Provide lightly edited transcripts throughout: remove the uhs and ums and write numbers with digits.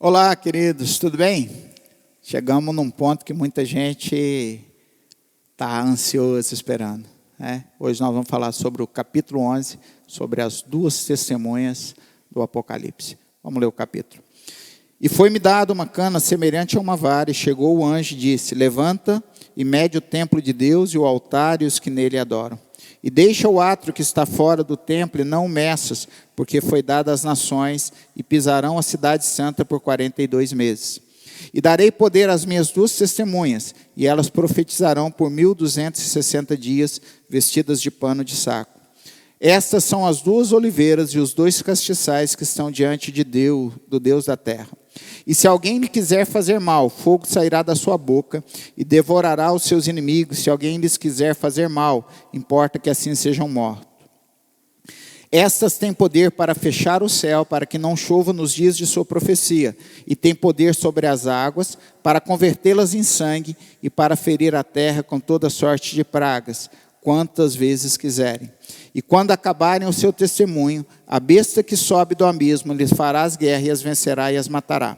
Olá, queridos, tudo bem? Chegamos num ponto que muita gente está ansioso esperando, né? Hoje nós vamos falar sobre o capítulo 11, sobre as duas testemunhas do Apocalipse. Vamos ler o capítulo. E foi-me dado uma cana semelhante a uma vara, e chegou o anjo e disse: levanta e mede o templo de Deus e o altar e os que nele adoram. E deixa o átrio que está fora do templo e não o meças, porque foi dado às nações, e pisarão a cidade santa por 42 meses. E darei poder às minhas duas testemunhas, e elas profetizarão por 1260 dias, vestidas de pano de saco. Estas são as duas oliveiras e os dois castiçais que estão diante de Deus, do Deus da terra. E se alguém lhe quiser fazer mal, fogo sairá da sua boca e devorará os seus inimigos. Se alguém lhes quiser fazer mal, importa que assim sejam mortos. Estas têm poder para fechar o céu, para que não chova nos dias de sua profecia, e têm poder sobre as águas, para convertê-las em sangue, e para ferir a terra com toda sorte de pragas, quantas vezes quiserem. E quando acabarem o seu testemunho, a besta que sobe do abismo lhes fará as guerras e as vencerá e as matará.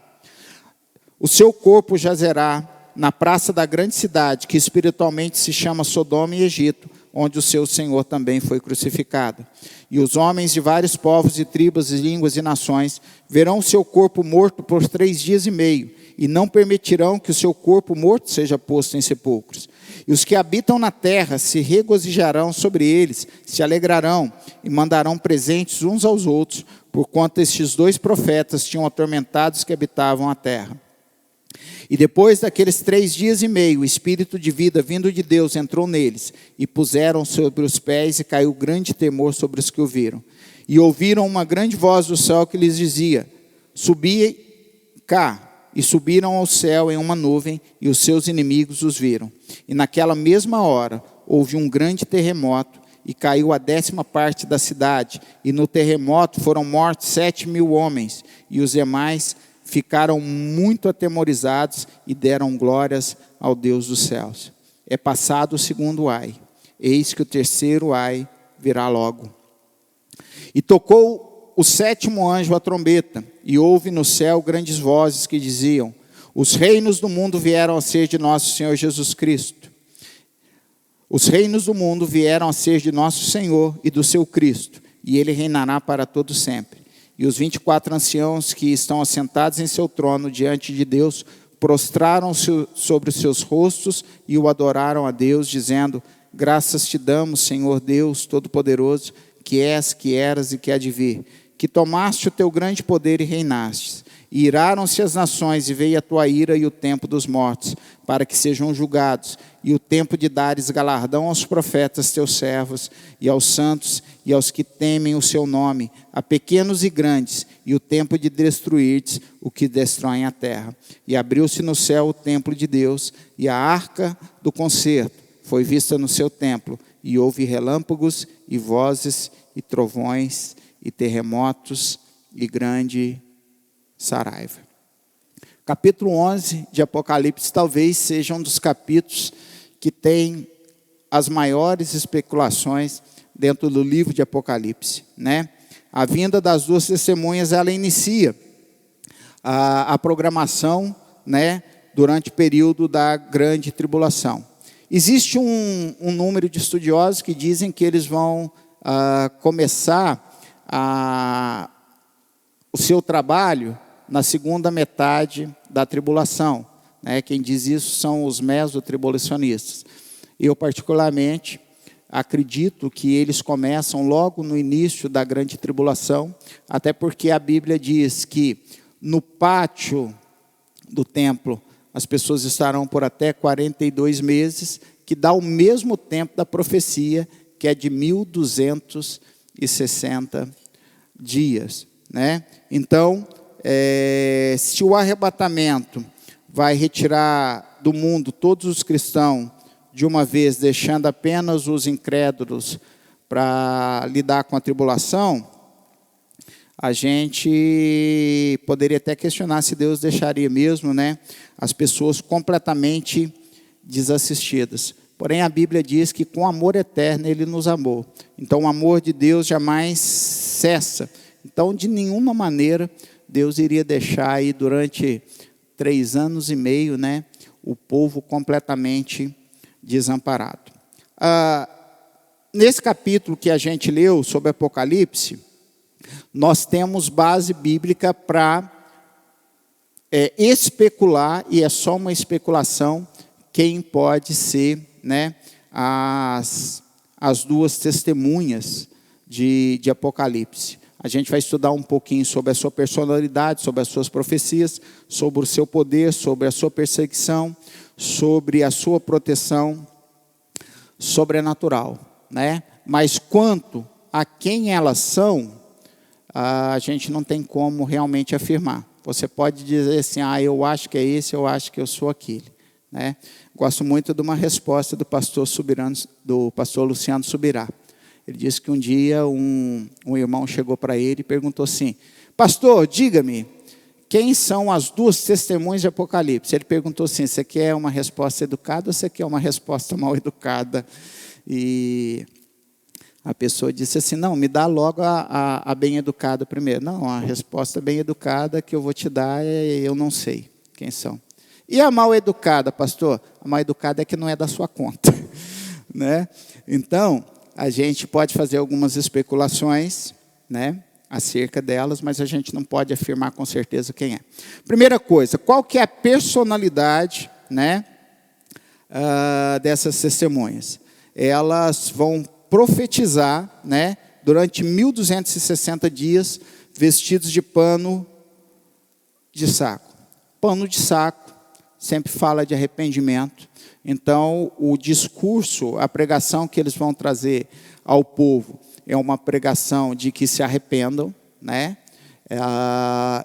O seu corpo jazerá na praça da grande cidade, que espiritualmente se chama Sodoma e Egito, onde o seu Senhor também foi crucificado. E os homens de vários povos e tribos e línguas e nações verão o seu corpo morto por 3 dias e meio, e não permitirão que o seu corpo morto seja posto em sepulcros. E os que habitam na terra se regozijarão sobre eles, se alegrarão e mandarão presentes uns aos outros, porquanto estes 2 profetas tinham atormentado os que habitavam a terra. E depois daqueles 3 dias e meio, o espírito de vida vindo de Deus entrou neles, e puseram sobre os pés, e caiu grande temor sobre os que o viram. E ouviram uma grande voz do céu que lhes dizia: subi cá. E subiram ao céu em uma nuvem, e os seus inimigos os viram. E naquela mesma hora, houve um grande terremoto, e caiu a 10ª parte da cidade. E no terremoto foram mortos 7.000 homens, e os demais ficaram muito atemorizados e deram glórias ao Deus dos céus. É passado o segundo ai, eis que o terceiro ai virá logo. E tocou o 7º anjo a trombeta, e houve no céu grandes vozes que diziam: os reinos do mundo vieram a ser de nosso Senhor Jesus Cristo. Os reinos do mundo vieram a ser de nosso Senhor e do seu Cristo, e ele reinará para todo sempre. E os 24 anciãos que estão assentados em seu trono diante de Deus, prostraram-se sobre os seus rostos e o adoraram a Deus, dizendo: graças te damos, Senhor Deus Todo-Poderoso, que és, que eras e que há de vir, que tomaste o teu grande poder e reinastes. E iraram-se as nações, e veio a tua ira e o tempo dos mortos, para que sejam julgados, e o tempo de dares galardão aos profetas teus servos, e aos santos, e aos que temem o seu nome, a pequenos e grandes, e o tempo de destruir-te o que destroem a terra. E abriu-se no céu o templo de Deus, e a arca do concerto foi vista no seu templo, e houve relâmpagos, e vozes, e trovões, e terremotos, e grande saraiva. Capítulo 11 de Apocalipse talvez seja um dos capítulos que tem as maiores especulações dentro do livro de Apocalipse, né? A vinda das duas testemunhas, ela inicia a programação, né, durante o período da grande tribulação. Existe um número de estudiosos que dizem que eles vão começar o seu trabalho na segunda metade da tribulação, né? Quem diz isso são os mesotribulacionistas. Eu, particularmente, acredito que eles começam logo no início da grande tribulação, até porque a Bíblia diz que no pátio do templo as pessoas estarão por até 42 meses, que dá o mesmo tempo da profecia, que é de 1260 dias, né? Então, se o arrebatamento vai retirar do mundo todos os cristãos de uma vez, deixando apenas os incrédulos para lidar com a tribulação, a gente poderia até questionar se Deus deixaria mesmo, né, as pessoas completamente desassistidas. Porém, a Bíblia diz que com amor eterno Ele nos amou. Então, o amor de Deus jamais cessa. Então, de nenhuma maneira Deus iria deixar aí durante 3 anos e meio, né, o povo completamente desamparado. Nesse capítulo que a gente leu sobre Apocalipse, nós temos base bíblica para especular, e é só uma especulação, quem pode ser, né, as duas testemunhas de Apocalipse. A gente vai estudar um pouquinho sobre a sua personalidade, sobre as suas profecias, sobre o seu poder, sobre a sua perseguição, sobre a sua proteção sobrenatural, né? Mas quanto a quem elas são, a gente não tem como realmente afirmar. Você pode dizer assim, eu acho que é esse, eu acho que eu sou aquele, né? Gosto muito de uma resposta do pastor Luciano Subirá. Ele disse que um dia um irmão chegou para ele e perguntou assim: pastor, diga-me, quem são as duas testemunhas de Apocalipse? Ele perguntou assim: você quer uma resposta educada ou você quer uma resposta mal educada? E a pessoa disse assim: não, me dá logo a bem educada primeiro. Não, a resposta bem educada que eu vou te dar eu não sei quem são. E a mal educada, pastor? A mal educada é que não é da sua conta, né? Então, a gente pode fazer algumas especulações, né, acerca delas, mas a gente não pode afirmar com certeza quem é. Primeira coisa, qual que é a personalidade, né, dessas testemunhas? Elas vão profetizar, né, durante 1260 dias, vestidos de pano de saco. Pano de saco sempre fala de arrependimento. Então, o discurso, a pregação que eles vão trazer ao povo é uma pregação de que se arrependam, né?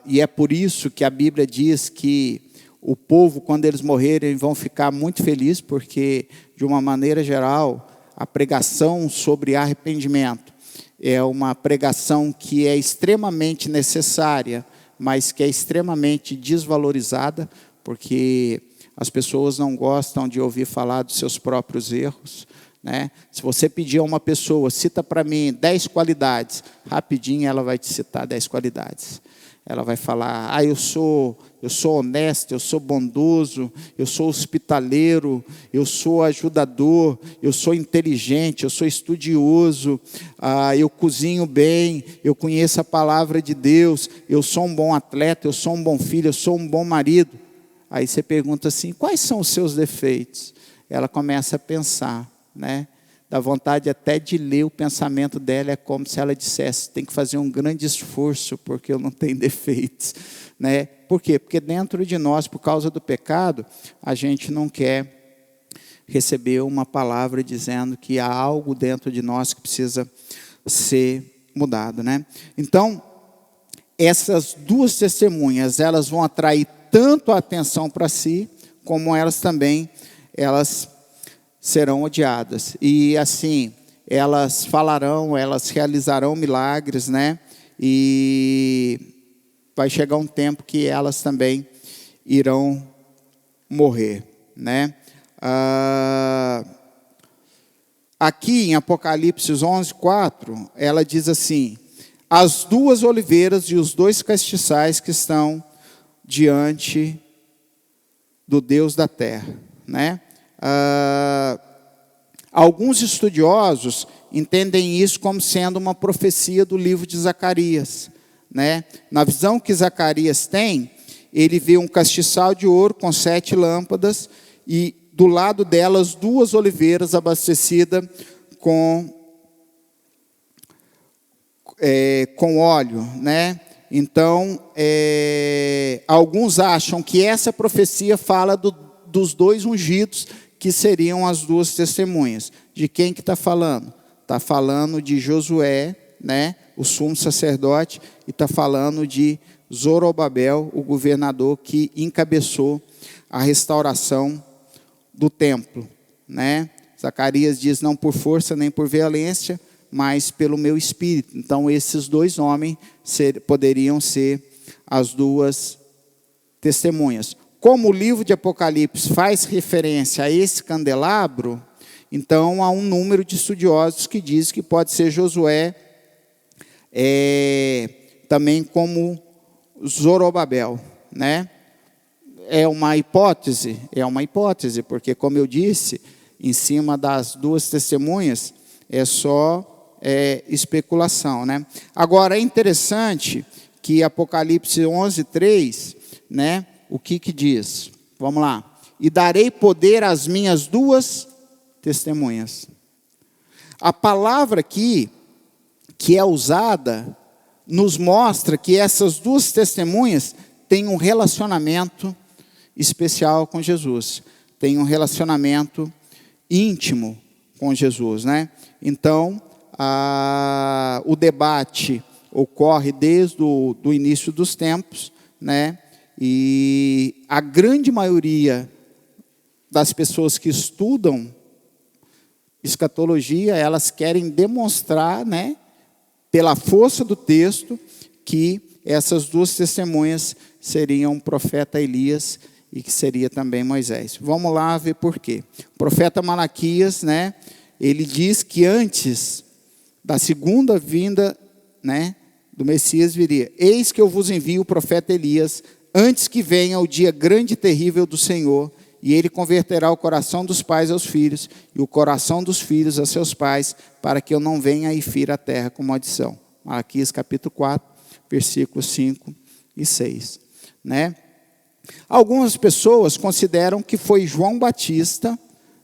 E é por isso que a Bíblia diz que o povo, quando eles morrerem, vão ficar muito felizes, porque, de uma maneira geral, a pregação sobre arrependimento é uma pregação que é extremamente necessária, mas que é extremamente desvalorizada, porque as pessoas não gostam de ouvir falar dos seus próprios erros, né? Se você pedir a uma pessoa, cita para mim 10 qualidades, rapidinho ela vai te citar 10 qualidades. Ela vai falar, eu sou honesto, eu sou bondoso, eu sou hospitaleiro, eu sou ajudador, eu sou inteligente, eu sou estudioso, eu cozinho bem, eu conheço a palavra de Deus, eu sou um bom atleta, eu sou um bom filho, eu sou um bom marido. Aí você pergunta assim, quais são os seus defeitos? Ela começa a pensar, né? Dá vontade até de ler o pensamento dela, é como se ela dissesse, tem que fazer um grande esforço, porque eu não tenho defeitos, né? Por quê? Porque dentro de nós, por causa do pecado, a gente não quer receber uma palavra dizendo que há algo dentro de nós que precisa ser mudado, né? Então, essas duas testemunhas, elas vão atrair tanto a atenção para si, como elas serão odiadas. E assim, elas falarão, elas realizarão milagres, né? E vai chegar um tempo que elas também irão morrer, né? Aqui em Apocalipse 11:4, ela diz assim: as duas oliveiras e os dois castiçais que estão diante do Deus da terra, né? Alguns estudiosos entendem isso como sendo uma profecia do livro de Zacarias, né? Na visão que Zacarias tem, ele vê um castiçal de ouro com 7 lâmpadas e do lado delas 2 oliveiras abastecidas com óleo, né? Então, alguns acham que essa profecia fala dos 2 ungidos, que seriam as 2 testemunhas. De quem que está falando? Está falando de Josué, né, o sumo sacerdote, e está falando de Zorobabel, o governador que encabeçou a restauração do templo, né? Zacarias diz, não por força nem por violência, mas pelo meu espírito. Então, esses 2 homens poderiam ser as 2 testemunhas. Como o livro de Apocalipse faz referência a esse candelabro, então há um número de estudiosos que diz que pode ser Josué, também como Zorobabel, né? É uma hipótese? É uma hipótese, porque, como eu disse, em cima das duas testemunhas, é só especulação, né? Agora, é interessante que Apocalipse 11:3, né? O que diz? Vamos lá. E darei poder às minhas duas testemunhas. A palavra aqui, que é usada, nos mostra que essas duas testemunhas têm um relacionamento especial com Jesus. Têm um relacionamento íntimo com Jesus, né? Então, o debate ocorre desde o início dos tempos, né? E a grande maioria das pessoas que estudam escatologia, elas querem demonstrar, né, pela força do texto, que essas duas testemunhas seriam o profeta Elias e que seria também Moisés. Vamos lá ver por quê. O profeta Malaquias, né, ele diz que antes da segunda vinda, né, do Messias viria: eis que eu vos envio o profeta Elias, antes que venha o dia grande e terrível do Senhor, e ele converterá o coração dos pais aos filhos, e o coração dos filhos a seus pais, para que eu não venha e fira a terra com maldição. Malaquias capítulo 4, versículos 5 e 6. Né? Algumas pessoas consideram que foi João Batista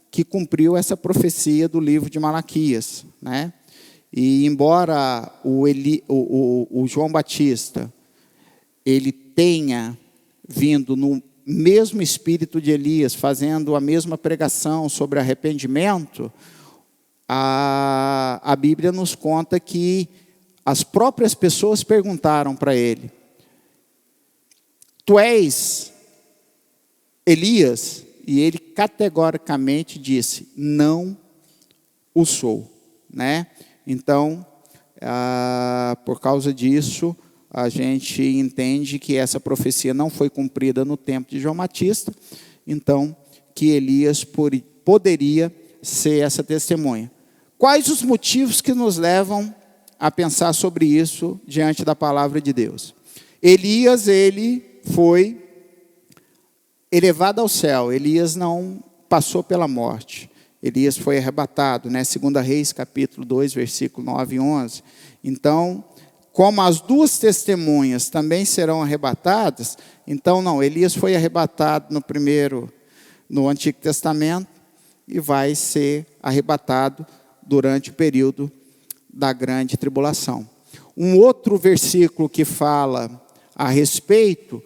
que cumpriu essa profecia do livro de Malaquias, né? E embora o João Batista ele tenha vindo no mesmo espírito de Elias, fazendo a mesma pregação sobre arrependimento, a Bíblia nos conta que as próprias pessoas perguntaram para ele: tu és Elias? E ele categoricamente disse: não o sou, né? Então, por causa disso, a gente entende que essa profecia não foi cumprida no tempo de João Batista, então, que Elias poderia ser essa testemunha. Quais os motivos que nos levam a pensar sobre isso diante da palavra de Deus? Elias, ele foi elevado ao céu. Elias não passou pela morte. Elias foi arrebatado, né? 2 Reis, capítulo 2, versículo 9 e 11. Então, como as duas testemunhas também serão arrebatadas, então não, Elias foi arrebatado no Antigo Testamento e vai ser arrebatado durante o período da grande tribulação. Um outro versículo que fala a respeito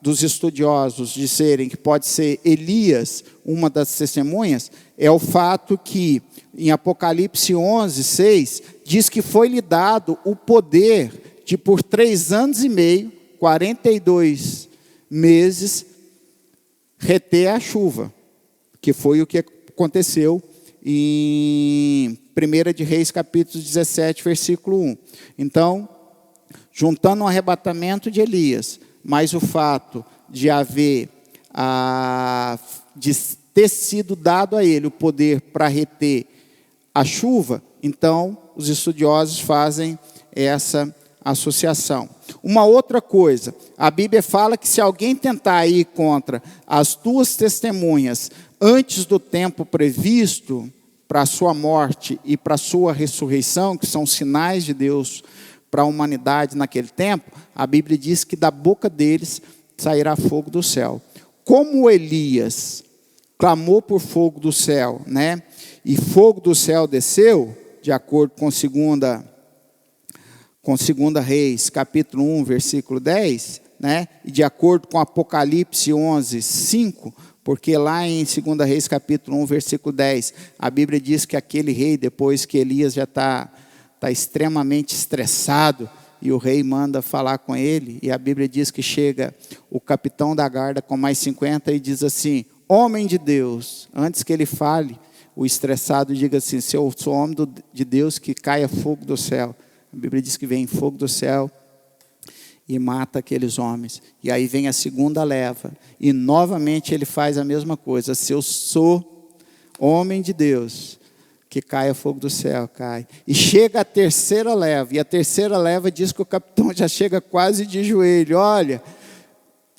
dos estudiosos dizerem que pode ser Elias, uma das testemunhas, é o fato que em Apocalipse 11:6, diz que foi-lhe dado o poder de por 3 anos e meio, 42 meses, reter a chuva, que foi o que aconteceu em 1 de Reis, capítulo 17, versículo 1. Então, juntando o arrebatamento de Elias, mas o fato de haver, de ter sido dado a ele o poder para reter a chuva, então os estudiosos fazem essa associação. Uma outra coisa, a Bíblia fala que se alguém tentar ir contra as duas testemunhas antes do tempo previsto para a sua morte e para a sua ressurreição, que são sinais de Deus para a humanidade naquele tempo, a Bíblia diz que da boca deles sairá fogo do céu. Como Elias clamou por fogo do céu, né? E fogo do céu desceu, de acordo com 2 Reis, capítulo 1, versículo 10, né? E de acordo com Apocalipse 11, 5, porque lá em 2 Reis, capítulo 1, versículo 10, a Bíblia diz que aquele rei, depois que Elias já está extremamente estressado, e o rei manda falar com ele, e a Bíblia diz que chega o capitão da guarda com mais 50 e diz assim: homem de Deus, antes que ele fale, o estressado diga assim: se eu sou homem de Deus, que caia fogo do céu. A Bíblia diz que vem fogo do céu e mata aqueles homens. E aí vem a segunda leva, e novamente ele faz a mesma coisa: se eu sou homem de Deus, que caia fogo do céu, cai. E chega a terceira leva, e a terceira leva diz que o capitão já chega quase de joelho, olha,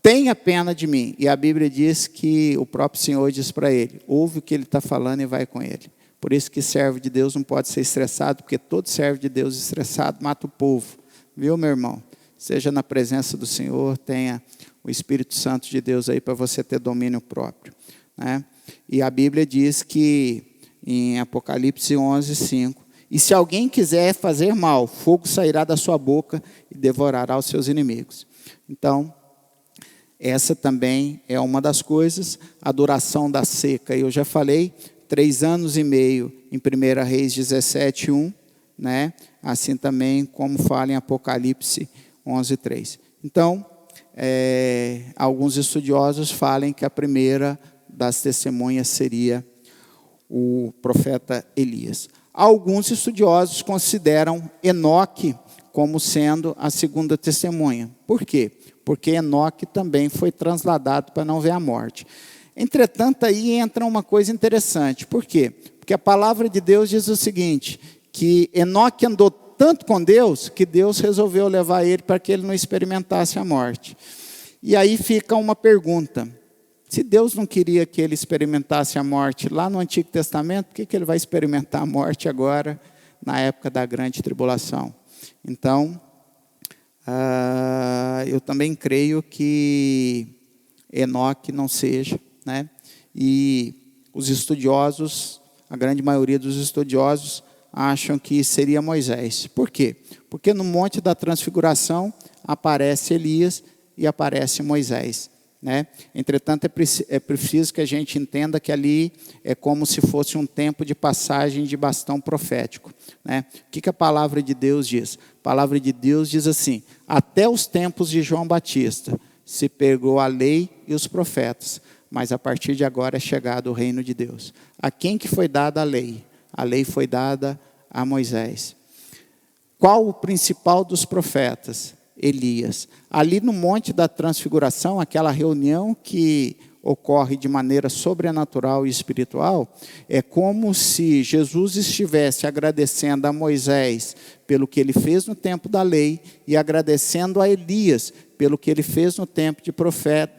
tenha pena de mim. E a Bíblia diz que o próprio Senhor diz para ele, ouve o que ele está falando e vai com ele. Por isso que servo de Deus não pode ser estressado, porque todo servo de Deus estressado mata o povo. Viu, meu irmão? Seja na presença do Senhor, tenha o Espírito Santo de Deus aí para você ter domínio próprio, né? E a Bíblia diz que em Apocalipse 11:5, e se alguém quiser fazer mal, fogo sairá da sua boca e devorará os seus inimigos. Então, essa também é uma das coisas, a duração da seca. Eu já falei, 3 anos e meio em 1 Reis 17:1, né? Assim também como fala em Apocalipse 11:3. Então, alguns estudiosos falam que a primeira das testemunhas seria o profeta Elias. Alguns estudiosos consideram Enoque como sendo a segunda testemunha. Por quê? Porque Enoque também foi transladado para não ver a morte. Entretanto, aí entra uma coisa interessante. Por quê? Porque a palavra de Deus diz o seguinte, que Enoque andou tanto com Deus, que Deus resolveu levar ele para que ele não experimentasse a morte. E aí fica uma pergunta. Se Deus não queria que ele experimentasse a morte lá no Antigo Testamento, por que ele vai experimentar a morte agora, na época da grande tribulação? Então, eu também creio que Enoque não seja, né? E os estudiosos, a grande maioria dos estudiosos, acham que seria Moisés. Por quê? Porque no Monte da Transfiguração aparece Elias e aparece Moisés, né? Entretanto, é preciso que a gente entenda que ali é como se fosse um tempo de passagem de bastão profético, né? O que a palavra de Deus diz? A palavra de Deus diz assim, até os tempos de João Batista se pegou a lei e os profetas, mas a partir de agora é chegado o reino de Deus. A quem que foi dada a lei? A lei foi dada a Moisés. Qual o principal dos profetas? Elias. Ali no Monte da Transfiguração, aquela reunião que ocorre de maneira sobrenatural e espiritual, é como se Jesus estivesse agradecendo a Moisés pelo que ele fez no tempo da lei e agradecendo a Elias pelo que ele fez no tempo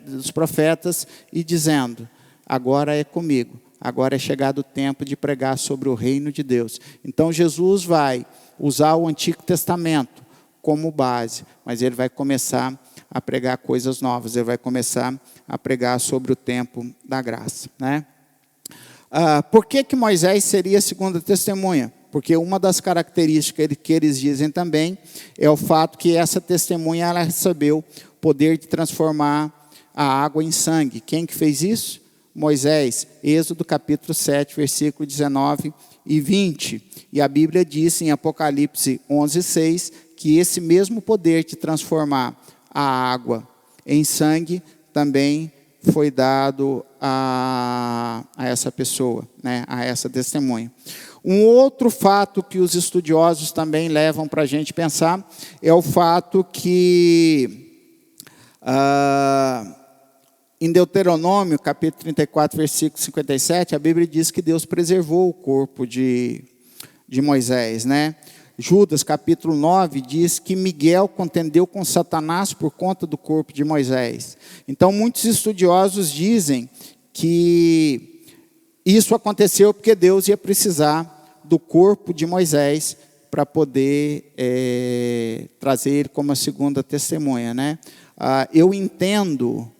dos profetas e dizendo, agora é comigo, agora é chegado o tempo de pregar sobre o reino de Deus. Então Jesus vai usar o Antigo Testamento como base, mas ele vai começar a pregar coisas novas, ele vai começar a pregar sobre o tempo da graça, né? Por que Moisés seria a segunda testemunha? Porque uma das características que eles dizem também é o fato que essa testemunha ela recebeu poder de transformar a água em sangue. Quem que fez isso? Moisés, Êxodo capítulo 7, versículo 19 e 20. E a Bíblia diz em Apocalipse 11:6 que esse mesmo poder de transformar a água em sangue também foi dado a essa pessoa, né, a essa testemunha. Um outro fato que os estudiosos também levam para a gente pensar é o fato que em Deuteronômio, capítulo 34, versículo 57, a Bíblia diz que Deus preservou o corpo de Moisés, né? Judas, capítulo 9, diz que Miguel contendeu com Satanás por conta do corpo de Moisés. Então, muitos estudiosos dizem que isso aconteceu porque Deus ia precisar do corpo de Moisés para poder trazer ele como a segunda testemunha, né? Eu entendo,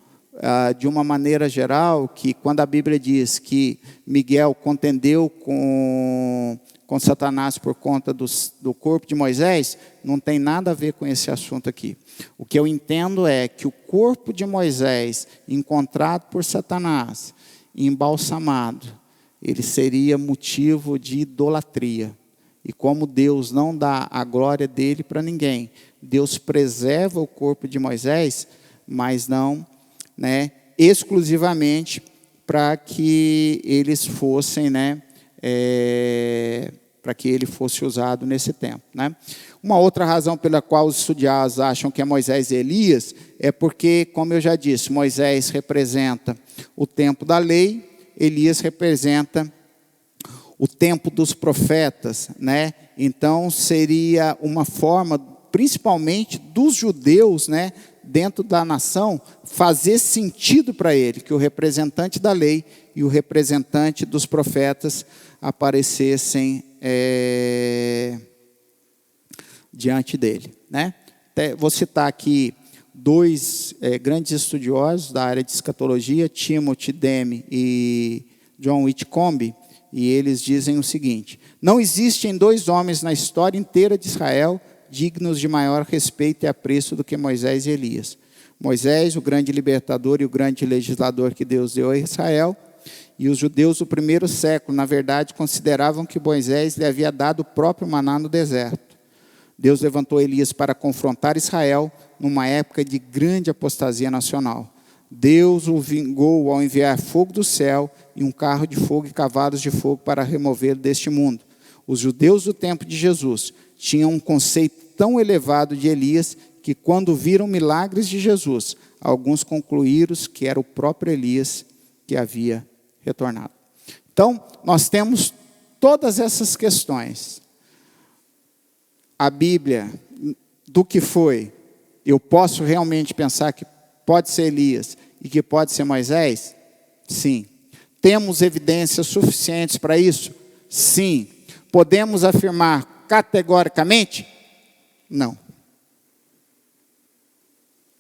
de uma maneira geral, que quando a Bíblia diz que Miguel contendeu com Satanás por conta do corpo de Moisés, não tem nada a ver com esse assunto aqui. O que eu entendo é que o corpo de Moisés, encontrado por Satanás, embalsamado, ele seria motivo de idolatria. E como Deus não dá a glória dele para ninguém, Deus preserva o corpo de Moisés, mas não, né, exclusivamente para que eles fossem, né, para que ele fosse usado nesse tempo, né? Uma outra razão pela qual os estudiosos acham que é Moisés e Elias é porque, como eu já disse, Moisés representa o tempo da lei, Elias representa o tempo dos profetas, né? Então seria uma forma, principalmente dos judeus, né, dentro da nação, fazer sentido para ele que o representante da lei e o representante dos profetas aparecessem diante dele, né? Vou citar aqui dois grandes estudiosos da área de escatologia, Timothy Demme e John Whitcomb, e eles dizem o seguinte: não existem dois homens na história inteira de Israel dignos de maior respeito e apreço do que Moisés e Elias. Moisés, o grande libertador e o grande legislador que Deus deu a Israel, e os judeus do primeiro século, na verdade, consideravam que Moisés lhe havia dado o próprio maná no deserto. Deus levantou Elias para confrontar Israel numa época de grande apostasia nacional. Deus o vingou ao enviar fogo do céu e um carro de fogo e cavalos de fogo para removê-lo deste mundo. Os judeus do tempo de Jesus tinham um conceito tão elevado de Elias que, quando viram milagres de Jesus, alguns concluíram que era o próprio Elias que havia retornado. Então, nós temos todas essas questões. A Bíblia, do que foi, eu posso realmente pensar que pode ser Elias e que pode ser Moisés? Sim. Temos evidências suficientes para isso? Sim. Podemos afirmar categoricamente? Não.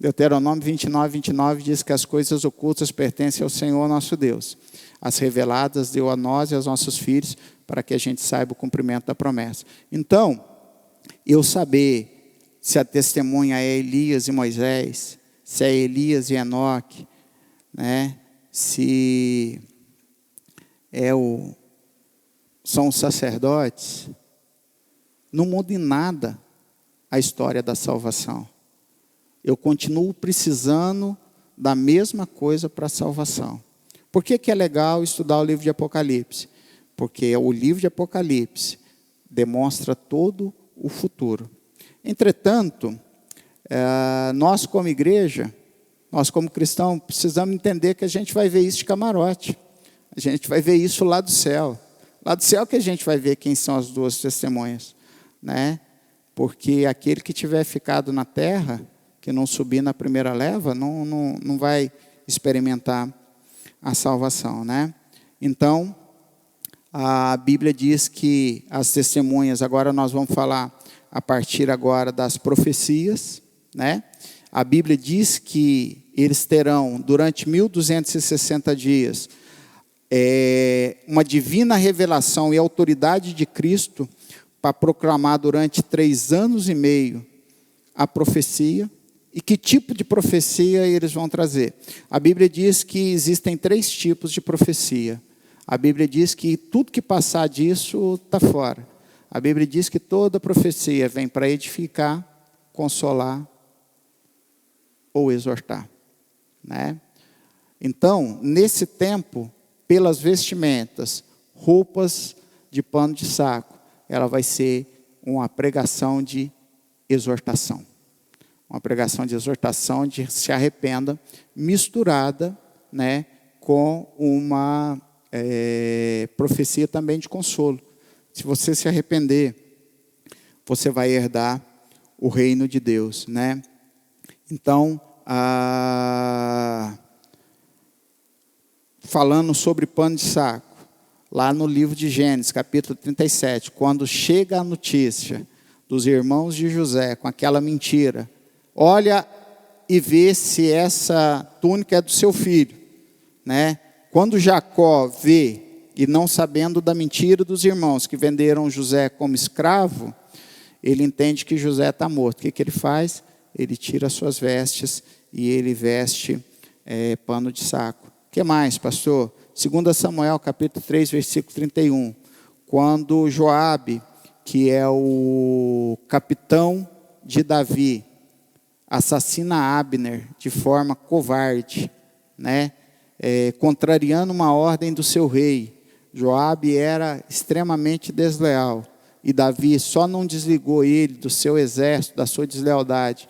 Deuteronômio 29 diz que as coisas ocultas pertencem ao Senhor nosso Deus. As reveladas deu a nós e aos nossos filhos, para que a gente saiba o cumprimento da promessa. Então, eu saber se a testemunha é Elias e Moisés, se é Elias e Enoque, né? Se são os sacerdotes, não muda em nada a história da salvação. Eu continuo precisando da mesma coisa para a salvação. Por que é legal estudar o livro de Apocalipse? Porque o livro de Apocalipse demonstra todo o futuro. Entretanto, nós como igreja, nós como cristãos, precisamos entender que a gente vai ver isso de camarote. A gente vai ver isso lá do céu. Lá do céu que a gente vai ver quem são as duas testemunhas, né? Porque aquele que tiver ficado na terra, que não subir na primeira leva, não vai experimentar a salvação, né? Então, a Bíblia diz que as testemunhas, agora nós vamos falar a partir agora das profecias, né? A Bíblia diz que eles terão, durante 1260 dias, uma divina revelação e autoridade de Cristo para proclamar durante 3 anos e meio a profecia. E que tipo de profecia eles vão trazer? A Bíblia diz que existem 3 tipos de profecia. A Bíblia diz que tudo que passar disso está fora. A Bíblia diz que toda profecia vem para edificar, consolar ou exortar, né? Então, nesse tempo, pelas vestimentas, roupas de pano de saco, ela vai ser uma pregação de exortação. Uma pregação de exortação, de se arrependa, misturada, né, com uma profecia também de consolo. Se você se arrepender, você vai herdar o reino de Deus, né? Então, falando sobre pano de saco, lá no livro de Gênesis, capítulo 37, quando chega a notícia dos irmãos de José com aquela mentira, olha e vê se essa túnica é do seu filho, né? Quando Jacó vê, e não sabendo da mentira dos irmãos que venderam José como escravo, ele entende que José está morto. O que ele faz? Ele tira as suas vestes e ele veste pano de saco. O que mais, pastor? 2 Samuel, capítulo 3, versículo 31. Quando Joabe, que é o capitão de Davi, assassina Abner de forma covarde, né? Contrariando uma ordem do seu rei. Joabe era extremamente desleal. E Davi só não desligou ele do seu exército, da sua deslealdade,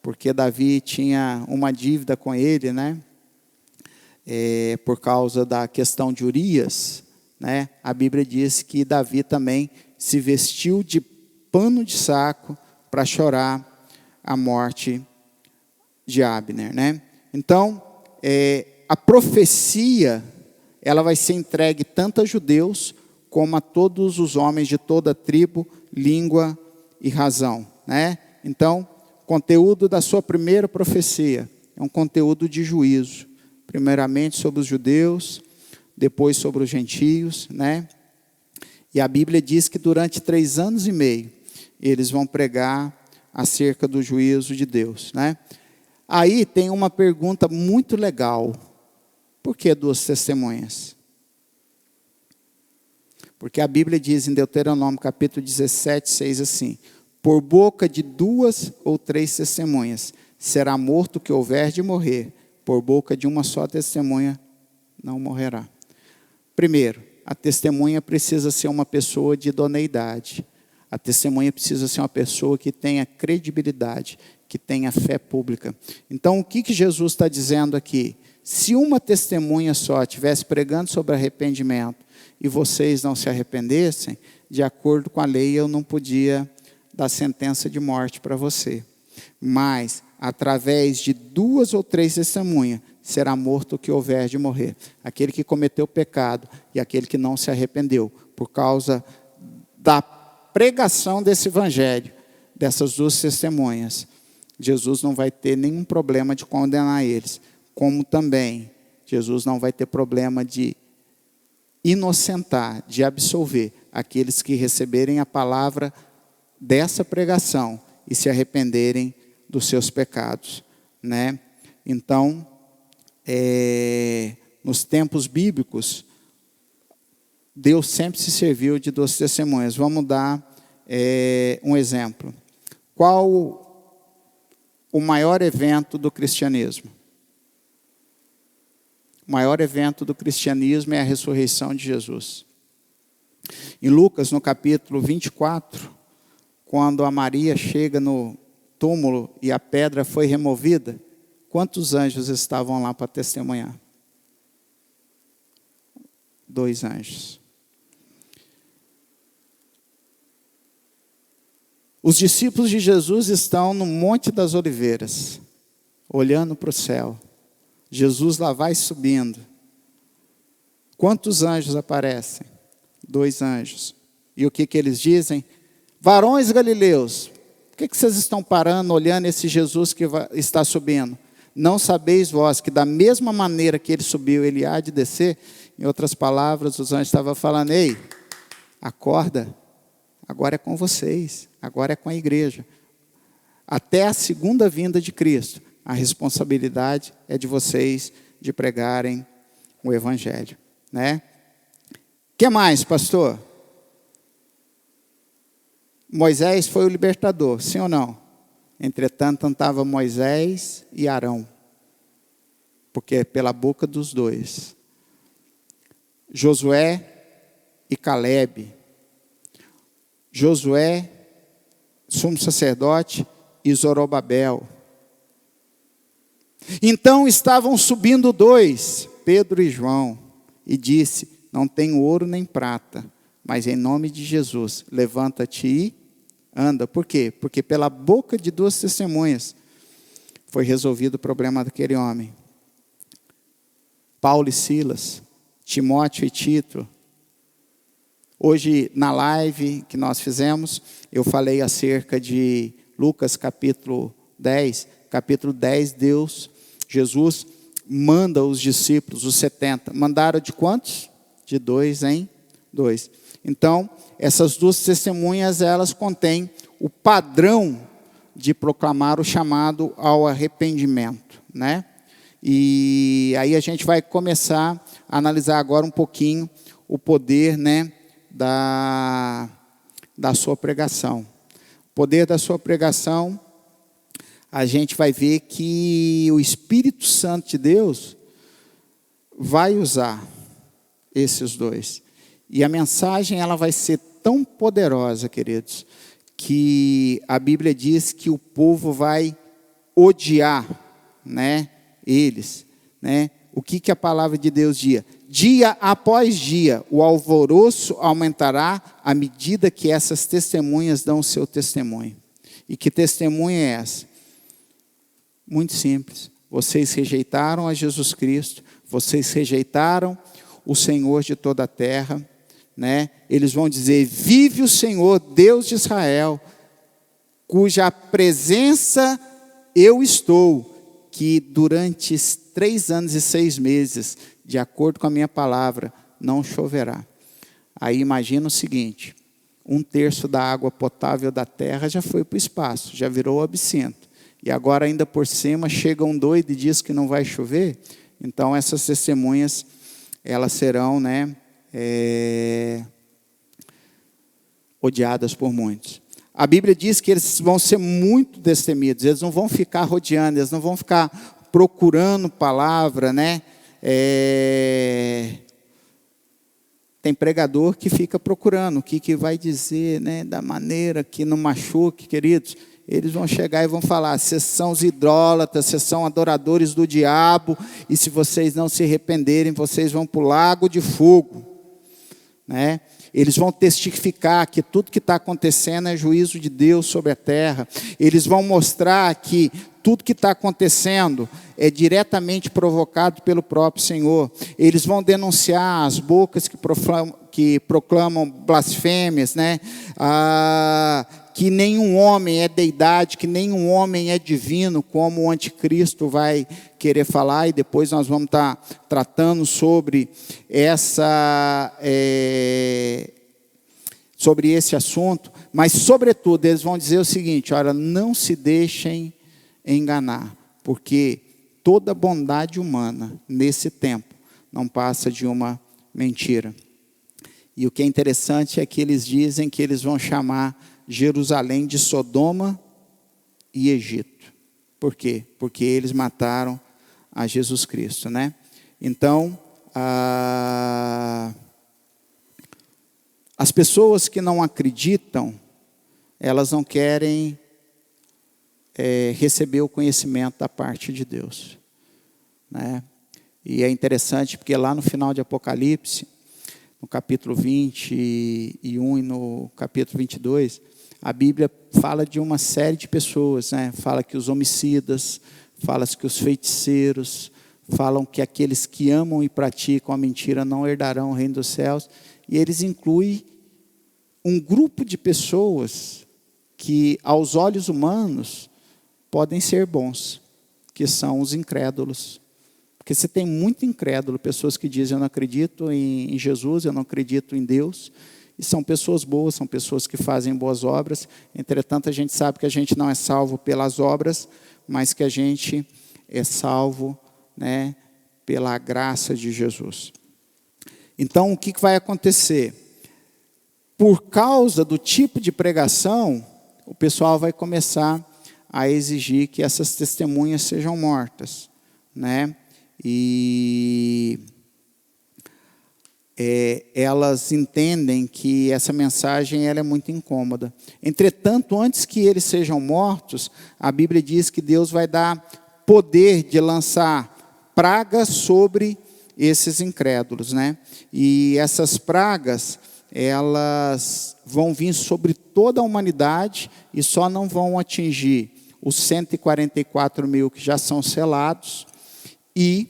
porque Davi tinha uma dívida com ele, né? Por causa da questão de Urias, né? A Bíblia diz que Davi também se vestiu de pano de saco para chorar a morte de Abner, né? Então, a profecia, ela vai ser entregue tanto a judeus como a todos os homens de toda tribo, língua e razão, né? Então, conteúdo da sua primeira profecia é um conteúdo de juízo, primeiramente sobre os judeus, depois sobre os gentios, né? E a Bíblia diz que durante 3 anos e meio, eles vão pregar acerca do juízo de Deus, né? Aí tem uma pergunta muito legal. Por que 2 testemunhas? Porque a Bíblia diz em Deuteronômio capítulo 17, 6 assim: por boca de 2 ou 3 testemunhas será morto o que houver de morrer, por boca de uma só testemunha não morrerá. Primeiro, a testemunha precisa ser uma pessoa de idoneidade. A testemunha precisa ser uma pessoa que tenha credibilidade, que tenha fé pública. Então, o que Jesus está dizendo aqui? Se uma testemunha só estivesse pregando sobre arrependimento e vocês não se arrependessem, de acordo com a lei, eu não podia dar sentença de morte para você. Mas, através de 2 ou 3 testemunhas, será morto o que houver de morrer. Aquele que cometeu pecado e aquele que não se arrependeu, por causa da pregação desse evangelho, dessas 2 testemunhas, Jesus não vai ter nenhum problema de condenar eles, como também Jesus não vai ter problema de inocentar, de absolver aqueles que receberem a palavra dessa pregação e se arrependerem dos seus pecados, né? Então, nos tempos bíblicos, Deus sempre se serviu de 2 testemunhas. Vamos dar um exemplo. Qual o maior evento do cristianismo? O maior evento do cristianismo é a ressurreição de Jesus. Em Lucas, no capítulo 24, quando a Maria chega no túmulo e a pedra foi removida, quantos anjos estavam lá para testemunhar? 2 anjos. Os discípulos de Jesus estão no Monte das Oliveiras, olhando para o céu. Jesus lá vai subindo. Quantos anjos aparecem? 2 anjos. E o que eles dizem? Varões galileus, por que vocês estão parando, olhando esse Jesus que está subindo? Não sabeis vós que da mesma maneira que ele subiu, ele há de descer? Em outras palavras, os anjos estavam falando: ei, acorda, agora é com vocês, agora é com a igreja. Até a segunda vinda de Cristo, a responsabilidade é de vocês de pregarem o evangelho, né? Que mais, pastor? Moisés foi o libertador, sim ou não? Entretanto, estava Moisés e Arão, porque é pela boca dos 2. Josué e Calebe. Josué, sumo sacerdote, e Zorobabel. Então estavam subindo 2, Pedro e João, e disse: não tenho ouro nem prata, mas em nome de Jesus, levanta-te e anda. Por quê? Porque pela boca de 2 testemunhas foi resolvido o problema daquele homem. Paulo e Silas, Timóteo e Tito. Hoje, na live que nós fizemos, eu falei acerca de Lucas capítulo 10. Capítulo 10, Jesus manda os discípulos, os 70. Mandaram de quantos? De 2 em 2. Então, essas 2 testemunhas, elas contêm o padrão de proclamar o chamado ao arrependimento, né? E aí a gente vai começar a analisar agora um pouquinho o poder, né, da sua pregação. O poder da sua pregação, a gente vai ver que o Espírito Santo de Deus vai usar esses 2. E a mensagem, ela vai ser tão poderosa, queridos, que a Bíblia diz que o povo vai odiar, né, eles, né? o que a palavra de Deus diz? Dia após dia, o alvoroço aumentará à medida que essas testemunhas dão o seu testemunho. E que testemunha é essa? Muito simples. Vocês rejeitaram a Jesus Cristo, vocês rejeitaram o Senhor de toda a terra, né? Eles vão dizer: vive o Senhor, Deus de Israel, cuja presença eu estou, que durante 3 anos e 6 meses, de acordo com a minha palavra, não choverá. Aí imagina o seguinte: 1/3 da água potável da terra já foi para o espaço, já virou absinto. E agora ainda por cima chega um doido e diz que não vai chover. Então essas testemunhas, elas serão, né, odiadas por muitos. A Bíblia diz que eles vão ser muito destemidos, eles não vão ficar rodeando, eles não vão ficar procurando palavra, né? Tem pregador que fica procurando o que vai dizer, né, da maneira que não machuque, queridos. Eles vão chegar e vão falar: vocês são os idólatras, vocês são adoradores do diabo, e se vocês não se arrependerem, vocês vão para o lago de fogo, né? Eles vão testificar que tudo que está acontecendo é juízo de Deus sobre a terra. Eles vão mostrar que tudo que está acontecendo é diretamente provocado pelo próprio Senhor. Eles vão denunciar as bocas que proclamam blasfêmias, né? Que nenhum homem é deidade, que nenhum homem é divino, como o anticristo vai querer falar, e depois nós vamos estar tratando sobre sobre esse assunto. Mas, sobretudo, eles vão dizer o seguinte: olha, não se deixem enganar, porque toda bondade humana, nesse tempo, não passa de uma mentira. E o que é interessante é que eles dizem que eles vão chamar Jerusalém de Sodoma e Egito. Por quê? Porque eles mataram a Jesus Cristo, né? Então, as pessoas que não acreditam, elas não querem receber o conhecimento da parte de Deus, né? E é interessante porque lá no final de Apocalipse, no capítulo 21 e no capítulo 22, a Bíblia fala de uma série de pessoas, né? Fala que os homicidas, fala que os feiticeiros, falam que aqueles que amam e praticam a mentira não herdarão o reino dos céus. E eles incluem um grupo de pessoas que, aos olhos humanos, podem ser bons, que são os incrédulos. Porque você tem muito incrédulo, pessoas que dizem: eu não acredito em Jesus, eu não acredito em Deus. E são pessoas boas, são pessoas que fazem boas obras. Entretanto, a gente sabe que a gente não é salvo pelas obras, mas que a gente é salvo, né, pela graça de Jesus. Então, o que vai acontecer? Por causa do tipo de pregação, o pessoal vai começar a exigir que essas testemunhas sejam mortas, né? E elas entendem que essa mensagem ela é muito incômoda. Entretanto, antes que eles sejam mortos, a Bíblia diz que Deus vai dar poder de lançar pragas sobre esses incrédulos, né? E essas pragas, elas vão vir sobre toda a humanidade e só não vão atingir os 144 mil que já são selados e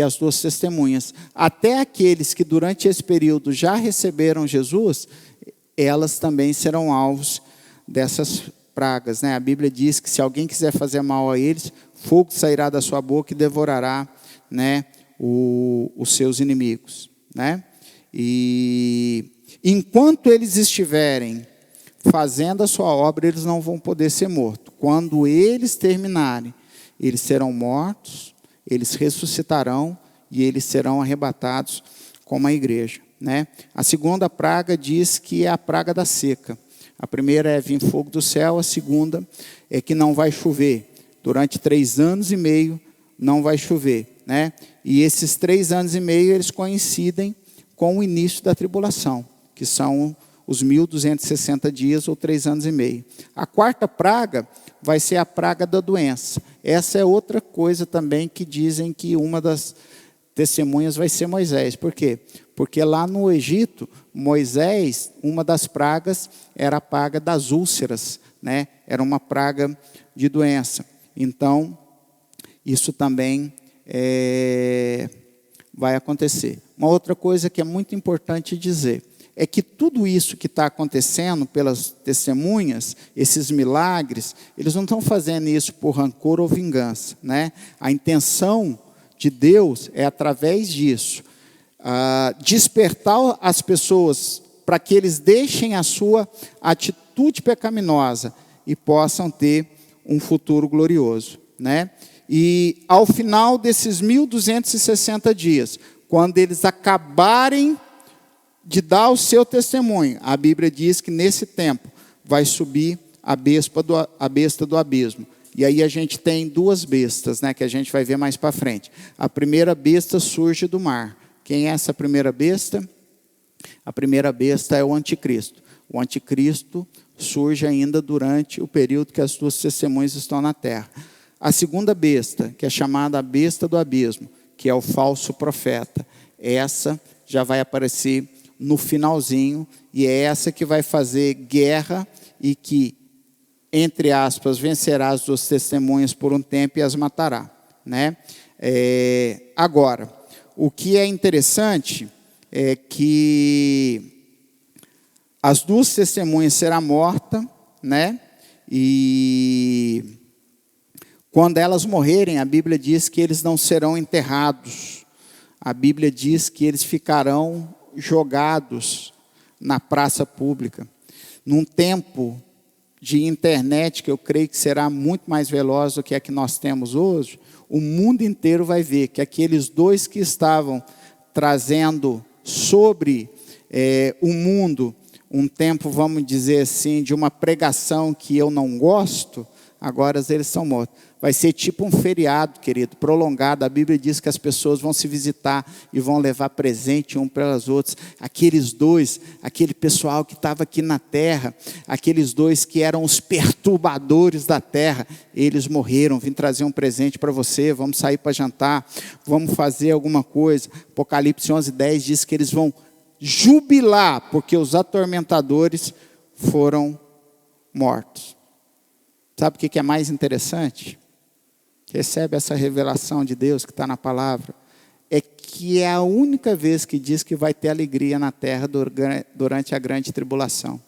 as 2 testemunhas. Até aqueles que durante esse período já receberam Jesus, elas também serão alvos dessas pragas, né? A Bíblia diz que se alguém quiser fazer mal a eles, fogo sairá da sua boca e devorará, né, os seus inimigos, né? E enquanto eles estiverem fazendo a sua obra, eles não vão poder ser mortos. Quando eles terminarem, eles serão mortos, eles ressuscitarão e eles serão arrebatados como a igreja, né? A segunda praga diz que é a praga da seca. A primeira é vir fogo do céu, a segunda é que não vai chover. Durante 3 anos e meio não vai chover, né? E esses 3 anos e meio eles coincidem com o início da tribulação, que são os 1260 dias ou 3 anos e meio. A quarta praga vai ser a praga da doença. Essa é outra coisa também que dizem que uma das testemunhas vai ser Moisés. Por quê? Porque lá no Egito, Moisés, uma das pragas era a praga das úlceras, né? Era uma praga de doença. Então, isso também vai acontecer. Uma outra coisa que é muito importante dizer é que tudo isso que está acontecendo pelas testemunhas, esses milagres, eles não estão fazendo isso por rancor ou vingança, né? A intenção de Deus é, através disso, despertar as pessoas para que eles deixem a sua atitude pecaminosa e possam ter um futuro glorioso, né? E ao final desses 1260 dias, quando eles acabarem de dar o seu testemunho, a Bíblia diz que nesse tempo vai subir a besta do abismo. E aí a gente tem duas bestas, né, que a gente vai ver mais para frente. A primeira besta surge do mar. Quem é essa primeira besta? A primeira besta é o anticristo. O anticristo surge ainda durante o período que as duas testemunhas estão na terra. A segunda besta, que é chamada a besta do abismo, que é o falso profeta, essa já vai aparecer no finalzinho, e é essa que vai fazer guerra e que, entre aspas, vencerá as duas testemunhas por um tempo e as matará, né? Agora, o que é interessante é que as duas testemunhas serão mortas, né? E quando elas morrerem, a Bíblia diz que eles não serão enterrados. A Bíblia diz que eles ficarão jogados na praça pública. Num tempo de internet, que eu creio que será muito mais veloz do que a que nós temos hoje, o mundo inteiro vai ver que aqueles dois que estavam trazendo sobre o mundo um tempo, vamos dizer assim, de uma pregação que eu não gosto, agora eles são mortos. Vai ser tipo um feriado, querido, prolongado. A Bíblia diz que as pessoas vão se visitar e vão levar presente um para as outras. Aqueles dois, aquele pessoal que estava aqui na terra, aqueles dois que eram os perturbadores da terra, eles morreram. Vim trazer um presente para você, vamos sair para jantar, vamos fazer alguma coisa. Apocalipse 11:10 diz que eles vão jubilar, porque os atormentadores foram mortos. Sabe o que é mais interessante? Recebe essa revelação de Deus que está na palavra. É que é a única vez que diz que vai ter alegria na terra durante a grande tribulação.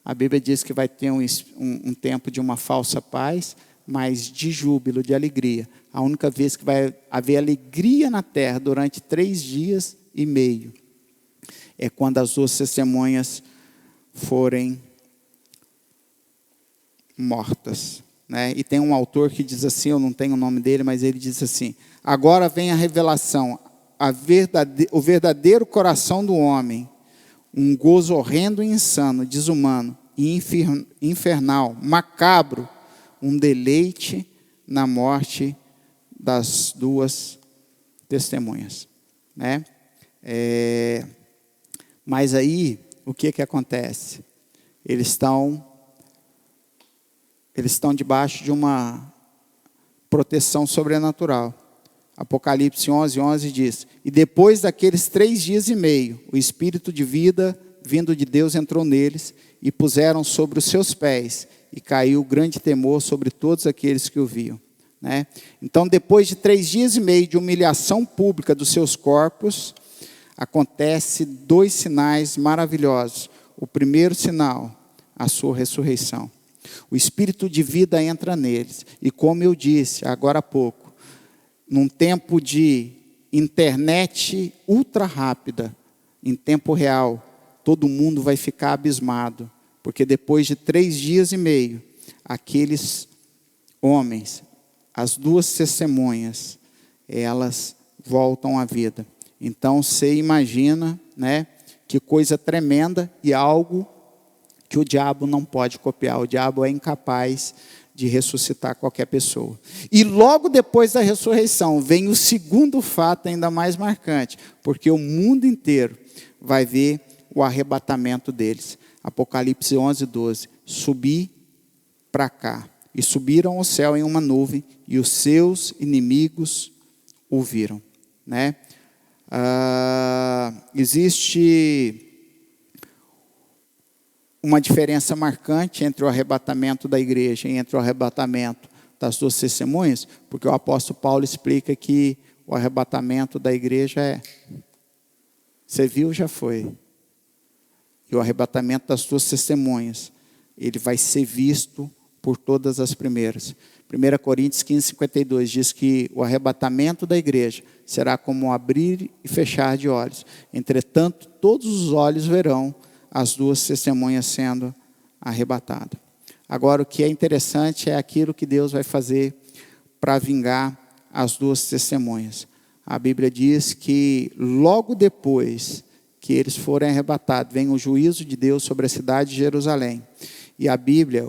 A Bíblia diz que vai ter um tempo de uma falsa paz, mas de júbilo, de alegria. A única vez que vai haver alegria na terra durante 3 dias e meio é quando as duas testemunhas forem mortas, né? E tem um autor que diz assim, eu não tenho o nome dele, mas ele diz assim: agora vem a revelação, o verdadeiro coração do homem, um gozo horrendo e insano, desumano e infernal, macabro, um deleite na morte das duas testemunhas, né? Mas aí, o que acontece? Eles estão debaixo de uma proteção sobrenatural. Apocalipse 11:11 diz: e depois daqueles 3 dias e meio, o Espírito de vida vindo de Deus entrou neles, e puseram sobre os seus pés, e caiu grande temor sobre todos aqueles que o viam, né? Então, depois de 3 dias e meio de humilhação pública dos seus corpos, acontece 2 sinais maravilhosos. O primeiro sinal, a sua ressurreição. O Espírito de vida entra neles. E como eu disse agora há pouco, num tempo de internet ultra rápida, em tempo real, todo mundo vai ficar abismado. Porque depois de 3 dias e meio, aqueles homens, as 2 testemunhas, elas voltam à vida. Então você imagina, né, que coisa tremenda e algo que o diabo não pode copiar. O diabo é incapaz de ressuscitar qualquer pessoa. E logo depois da ressurreição vem o segundo fato ainda mais marcante, porque o mundo inteiro vai ver o arrebatamento deles. Apocalipse 11, 12. Subi para cá. E subiram ao céu em uma nuvem, e os seus inimigos o viram. Né? Existe uma diferença marcante entre o arrebatamento da igreja e entre o arrebatamento das duas testemunhas, porque o apóstolo Paulo explica que o arrebatamento da igreja é: você viu, já foi. E o arrebatamento das duas testemunhas, ele vai ser visto por todas as primeiras. 1 Coríntios 15, 52 diz que o arrebatamento da igreja será como um abrir e fechar de olhos. Entretanto, todos os olhos verão as duas testemunhas sendo arrebatadas. Agora, o que é interessante é aquilo que Deus vai fazer para vingar as duas testemunhas. A Bíblia diz que logo depois que eles forem arrebatados, vem o juízo de Deus sobre a cidade de Jerusalém. E a Bíblia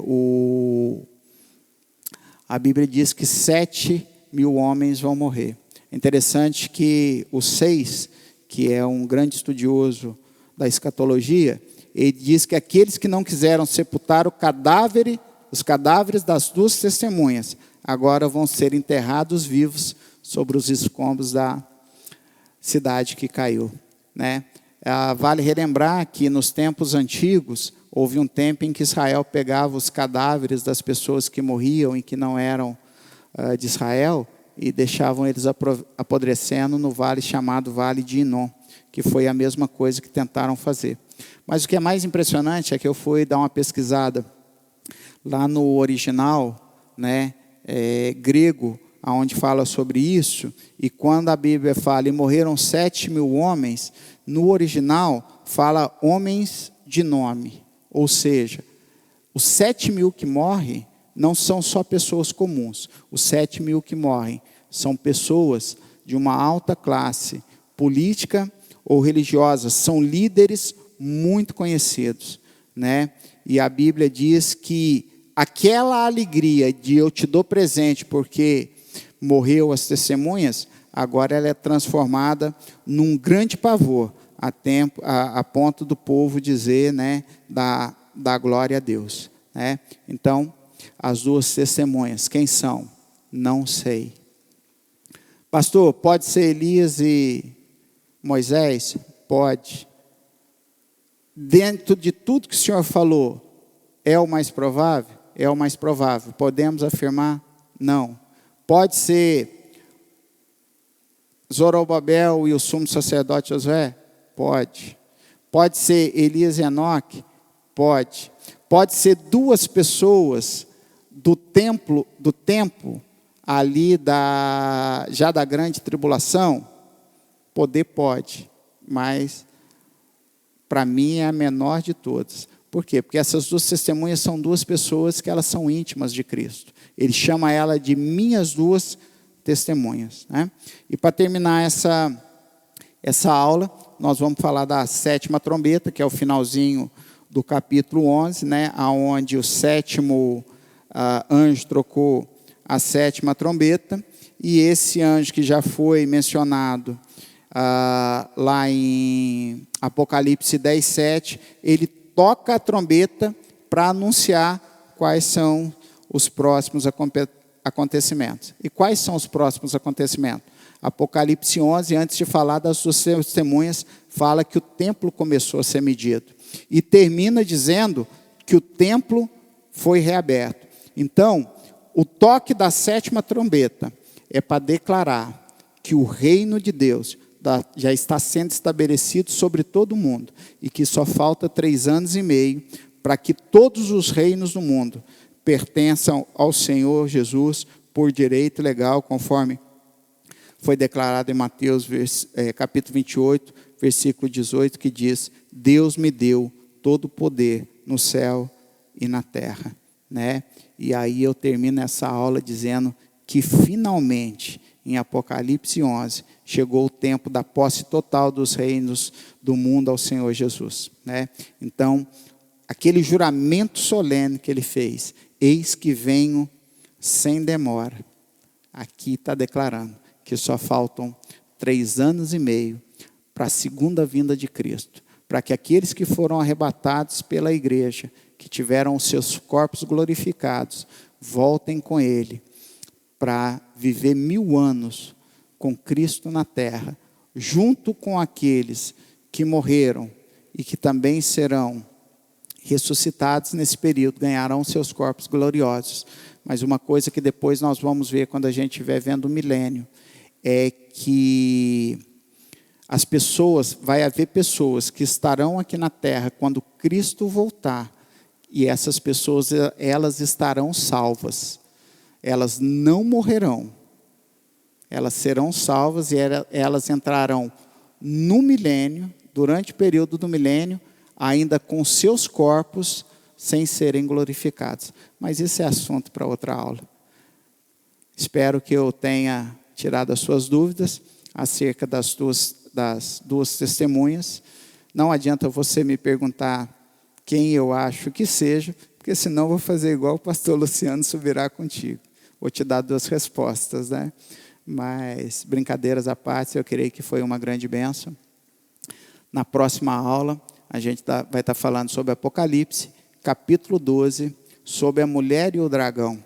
diz que 7.000 homens vão morrer. É interessante que o 6, que é um grande estudioso da escatologia, ele diz que aqueles que não quiseram sepultar os cadáveres das duas testemunhas, agora vão ser enterrados vivos sobre os escombros da cidade que caiu. Né? Vale relembrar que nos tempos antigos, houve um tempo em que Israel pegava os cadáveres das pessoas que morriam e que não eram de Israel e deixavam eles apodrecendo no vale chamado Vale de Inom, que foi a mesma coisa que tentaram fazer. Mas o que é mais impressionante é que eu fui dar uma pesquisada lá no original, né, grego, onde fala sobre isso, e quando a Bíblia fala, e morreram 7.000 homens, no original fala homens de nome, ou seja, os 7.000 que morrem não são só pessoas comuns, os 7.000 que morrem são pessoas de uma alta classe política ou religiosa, são líderes muito conhecidos, né? E a Bíblia diz que aquela alegria de eu te dou presente porque morreu as testemunhas, agora ela é transformada num grande pavor, a ponto do povo dizer, né, da glória a Deus. Né? Então, as duas testemunhas, quem são? Não sei. Pastor, pode ser Elias e Moisés? Pode. Dentro de tudo que o senhor falou, é o mais provável? É o mais provável. Podemos afirmar? Não. Pode ser Zorobabel e o sumo sacerdote Josué? Pode. Pode ser Elias e Enoque? Pode. Pode ser duas pessoas do tempo ali já da grande tribulação? Poder pode, mas para mim é a menor de todas. Por quê? Porque essas duas testemunhas são duas pessoas que elas são íntimas de Cristo. Ele chama ela de minhas duas testemunhas. Né? E para terminar essa aula, nós vamos falar da sétima trombeta, que é o finalzinho do capítulo 11, né? Onde o sétimo anjo trocou a sétima trombeta. E esse anjo que já foi mencionado lá em Apocalipse 10, 7, ele toca a trombeta para anunciar quais são os próximos acontecimentos. E quais são os próximos acontecimentos? Apocalipse 11, antes de falar das suas testemunhas, fala que o templo começou a ser medido. E termina dizendo que o templo foi reaberto. Então, o toque da sétima trombeta é para declarar que o reino de Deus já está sendo estabelecido sobre todo o mundo e que só falta 3 anos e meio para que todos os reinos do mundo pertençam ao Senhor Jesus por direito legal, conforme foi declarado em Mateus capítulo 28, versículo 18, que diz: Deus me deu todo o poder no céu e na terra. Né? E aí eu termino essa aula dizendo que finalmente, em Apocalipse 11, chegou o tempo da posse total dos reinos do mundo ao Senhor Jesus. Né? Então, aquele juramento solene que ele fez, eis que venho sem demora, aqui está declarando que só faltam 3 anos e meio para a segunda vinda de Cristo, para que aqueles que foram arrebatados pela igreja, que tiveram os seus corpos glorificados, voltem com Ele, para viver 1000 anos com Cristo na terra, junto com aqueles que morreram e que também serão ressuscitados nesse período, ganharão seus corpos gloriosos. Mas uma coisa que depois nós vamos ver quando a gente estiver vendo o milênio, é que as pessoas, vai haver pessoas que estarão aqui na terra quando Cristo voltar, e essas pessoas, elas estarão salvas, elas não morrerão, elas serão salvas e elas entrarão no milênio, durante o período do milênio, ainda com seus corpos, sem serem glorificados. Mas esse é assunto para outra aula. Espero que eu tenha tirado as suas dúvidas acerca das duas testemunhas. Não adianta você me perguntar quem eu acho que seja, porque senão eu vou fazer igual o pastor Luciano subirá contigo. Vou te dar 2 respostas, né? Mas, brincadeiras à parte, eu creio que foi uma grande bênção. Na próxima aula, a gente vai estar falando sobre Apocalipse, capítulo 12, sobre a mulher e o dragão.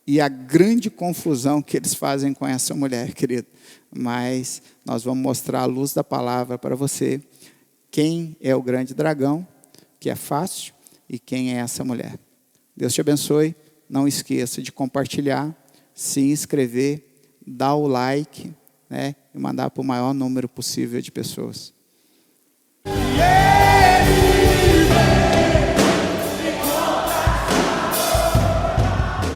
E a grande confusão que eles fazem com essa mulher, querido. Mas nós vamos mostrar à luz da palavra para você quem é o grande dragão, que é fácil, e quem é essa mulher. Deus te abençoe. Não esqueça de compartilhar, se inscrever, dar o like, né, e mandar para o maior número possível de pessoas. Yeah!